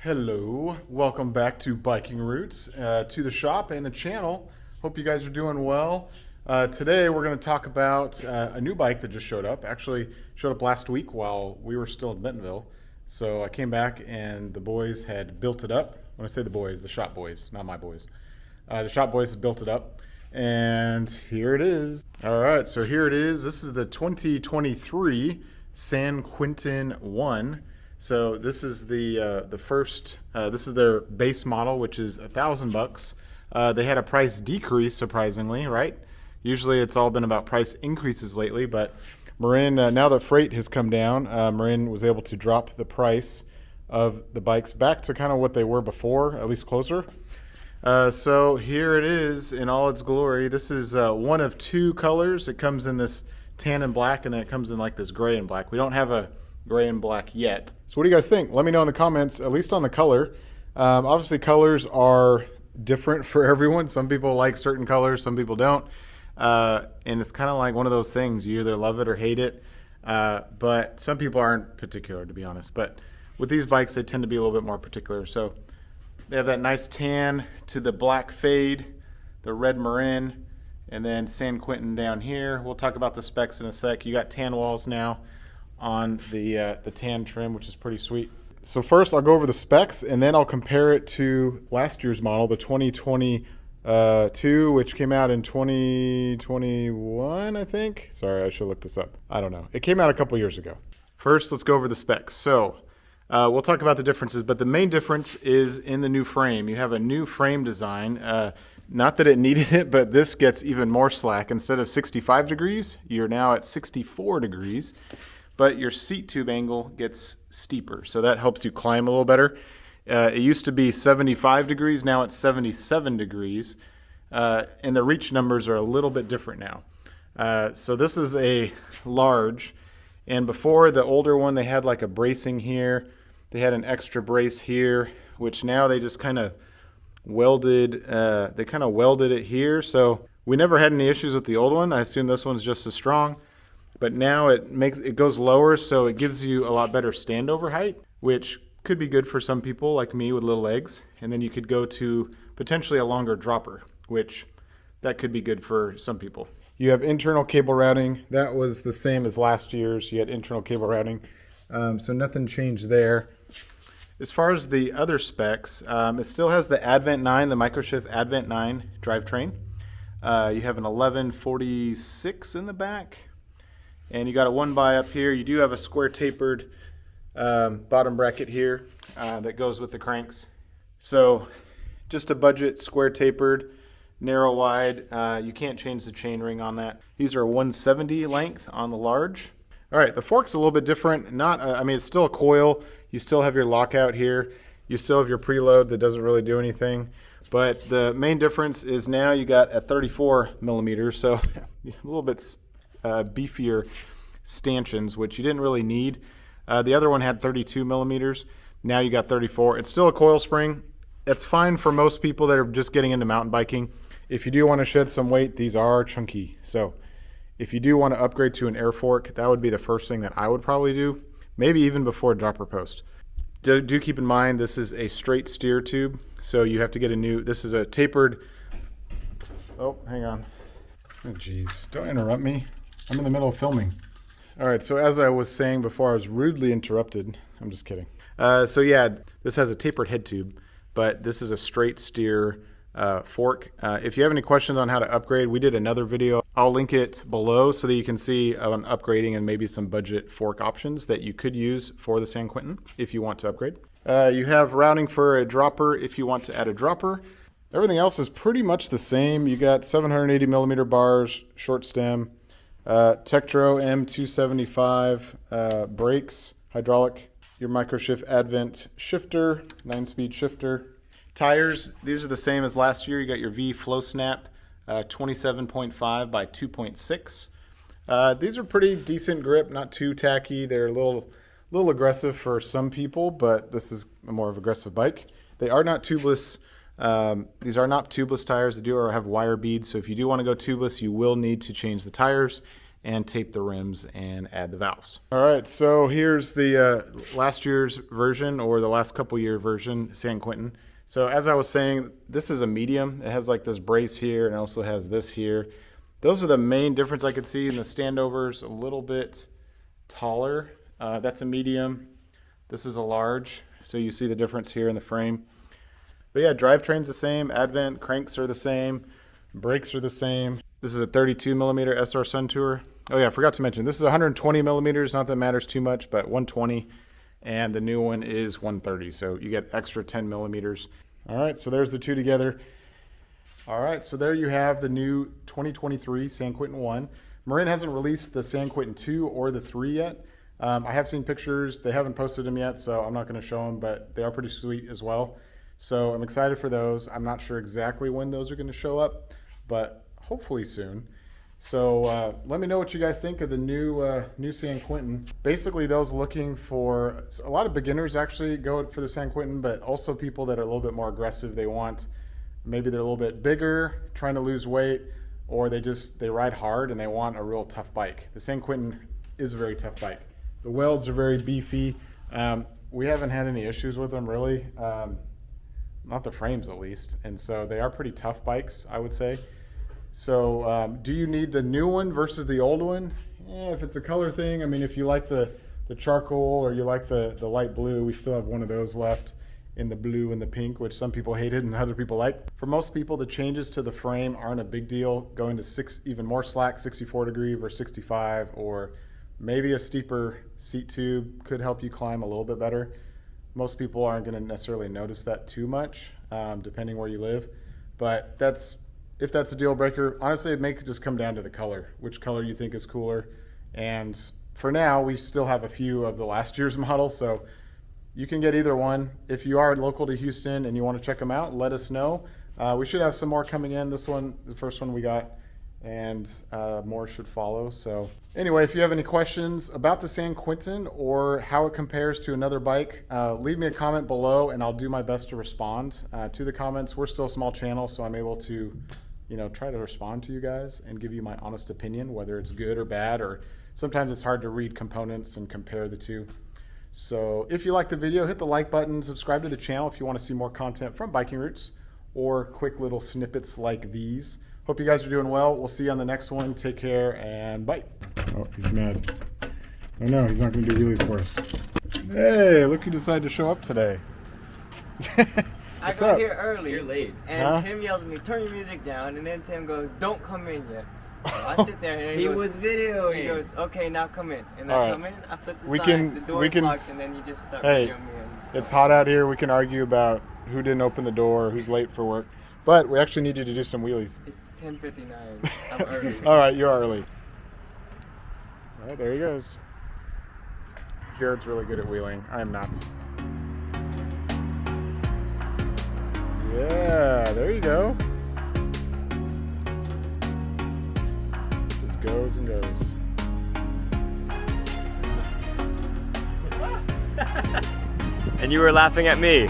Hello, welcome back to Biking Roots, to the shop and the channel. Hope you guys are doing well. Today we're going to talk about a new bike that just showed up. Actually showed up last week while we were still in Bentonville. So I came back and the boys had built it up. When I say the boys, the shop boys, not my boys. The shop boys had built it up, and here it is. All right, so here it is. This is the 2023 San Quentin 1. So this is the first. This is their base model, which is $1,000. They had a price decrease, surprisingly, right? Usually, it's all been about price increases lately. But Marin, now that freight has come down, Marin was able to drop the price of the bikes back to kind of what they were before, at least closer. So here it is in all its glory. This is one of two colors. It comes in this tan and black, and then it comes in like this gray and black. We don't have a gray and black yet. So what do you guys think? Let me know in the comments, at least on the color. Obviously colors are different for everyone. Some people like certain colors, some people don't. And it's kind of like one of those things. You either love it or hate it. But some people aren't particular, to be honest. But with these bikes, they tend to be a little bit more particular. So they have that nice tan to the black fade, the red Marin, and then San Quentin down here. We'll talk about the specs in a sec. You got tan walls now on the tan trim, which is pretty sweet. So first I'll go over the specs, and then I'll compare it to last year's model, the 2022, which came out in 2021, I think. Sorry, I should look this up. I don't know. It came out a couple years ago. First, let's go over the specs. So we'll talk about the differences, but the main difference is in the new frame. You have a new frame design. Not that it needed it, but this gets even more slack. Instead of 65 degrees, you're now at 64 degrees. But your seat tube angle gets steeper, so that helps you climb a little better. It used to be 75 degrees, now it's 77 degrees, and the reach numbers are a little bit different now. So this is a large, and before, the older one, they had like a bracing here. They had an extra brace here, which now they just kind of welded it here. So we never had any issues with the old one. I assume this one's just as strong. But now it goes lower, so it gives you a lot better standover height, which could be good for some people like me with little legs. And then you could go to potentially a longer dropper, which that could be good for some people. You have internal cable routing. That was the same as last year's. You had internal cable routing, so nothing changed there. As far as the other specs, it still has the Advent 9, the Microshift Advent 9 drivetrain. You have an 1146 in the back. And you got a 1x up here. You do have a square tapered bottom bracket here that goes with the cranks. So just a budget square tapered, narrow wide. You can't change the chain ring on that. These are 170 length on the large. All right, the fork's a little bit different. It's still a coil. You still have your lockout here. You still have your preload that doesn't really do anything. But the main difference is now you got a 34 millimeters, so a little bit beefier stanchions, which you didn't really need. The other one had 32 millimeters. Now you got 34. It's still a coil spring. It's fine for most people that are just getting into mountain biking. If you do want to shed some weight, these are chunky. So if you do want to upgrade to an air fork, that would be the first thing that I would probably do, maybe even before dropper post. Do keep in mind this is a straight steer tube, so you have to get this is a tapered, oh, hang on. Oh, geez, don't interrupt me. I'm in the middle of filming. All right, so as I was saying before, I was rudely interrupted. I'm just kidding. So yeah, this has a tapered head tube, but this is a straight steer fork. If you have any questions on how to upgrade, we did another video. I'll link it below so that you can see on upgrading and maybe some budget fork options that you could use for the San Quentin if you want to upgrade. You have routing for a dropper if you want to add a dropper. Everything else is pretty much the same. You got 780 millimeter bars, short stem, Tektro M275 brakes, hydraulic, your Microshift Advent shifter, 9-speed shifter. Tires, these are the same as last year. You got your V Flow Snap, 27.5 by 2.6. These are pretty decent grip, not too tacky. They're a little aggressive for some people, but this is a more of an aggressive bike. They are not tubeless. These are not tubeless tires. They do have wire beads, so if you do want to go tubeless, you will need to change the tires. and tape the rims and add the valves. All right, so here's the last year's version, or the last couple year version, San Quentin. So as I was saying, this is a medium. It has like this brace here and also has this here. Those are the main difference I could see. In the standover's a little bit taller. That's a medium. This is a large. So you see the difference here in the frame. But yeah, drivetrain's the same. Advent cranks are the same. Brakes are the same. This is a 32 millimeter SR Sun Tour. Oh yeah, I forgot to mention, this is 120 millimeters. Not that matters too much, but 120. And the new one is 130. So you get extra 10 millimeters. All right, so there's the two together. All right, so there you have the new 2023 San Quentin 1. Marin hasn't released the San Quentin 2 or the 3 yet. I have seen pictures. They haven't posted them yet, so I'm not going to show them, but they are pretty sweet as well. So I'm excited for those. I'm not sure exactly when those are going to show up, but hopefully soon. So let me know what you guys think of the new San Quentin. Basically, those looking for, a lot of beginners actually go for the San Quentin, but also people that are a little bit more aggressive. They want, maybe they're a little bit bigger, trying to lose weight, or they ride hard and they want a real tough bike. The San Quentin is a very tough bike. The welds are very beefy. We haven't had any issues with them really. Not the frames at least. And so they are pretty tough bikes, I would say. So do you need the new one versus the old one? If it's a color thing, I mean, if you like the charcoal or you like the light blue, we still have one of those left in the blue and the pink, which some people hated and other people like. For most people, the changes to the frame aren't a big deal. Going to even more slack, 64 degree versus 65, or maybe a steeper seat tube could help you climb a little bit better. Most people aren't going to necessarily notice that too much, depending where you live. But if that's a deal breaker, honestly, it may just come down to the color, which color you think is cooler. And for now, we still have a few of the last year's models, so you can get either one. If you are local to Houston and you want to check them out, let us know. We should have some more coming in. This one, the first one we got, and more should follow. So anyway, if you have any questions about the San Quentin or how it compares to another bike, leave me a comment below and I'll do my best to respond to the comments. We're still a small channel, so I'm able to, try to respond to you guys and give you my honest opinion, whether it's good or bad, or sometimes it's hard to read components and compare the two. So if you like the video, hit the like button, subscribe to the channel if you want to see more content from Biking Roots or quick little snippets like these. Hope you guys are doing well. We'll see you on the next one. Take care and bye. Oh, he's mad. Oh no, he's not going to do wheelies for us. Hey, look who decided to show up today. I got here early. You're late. And Tim yells at me, turn your music down. And then Tim goes, don't come in yet. So I sit there and he was videoing. He goes, okay, now come in. And I All right. come in, I flip the sign, the door's locked, and then you just start videoing me. It's hot out here. We can argue about who didn't open the door, who's late for work. But we actually need you to do some wheelies. It's 10:59. I'm early. All right, you are early. All right, there he goes. Jared's really good at wheeling. I am not. Yeah, there you go. Just goes and goes. And you were laughing at me.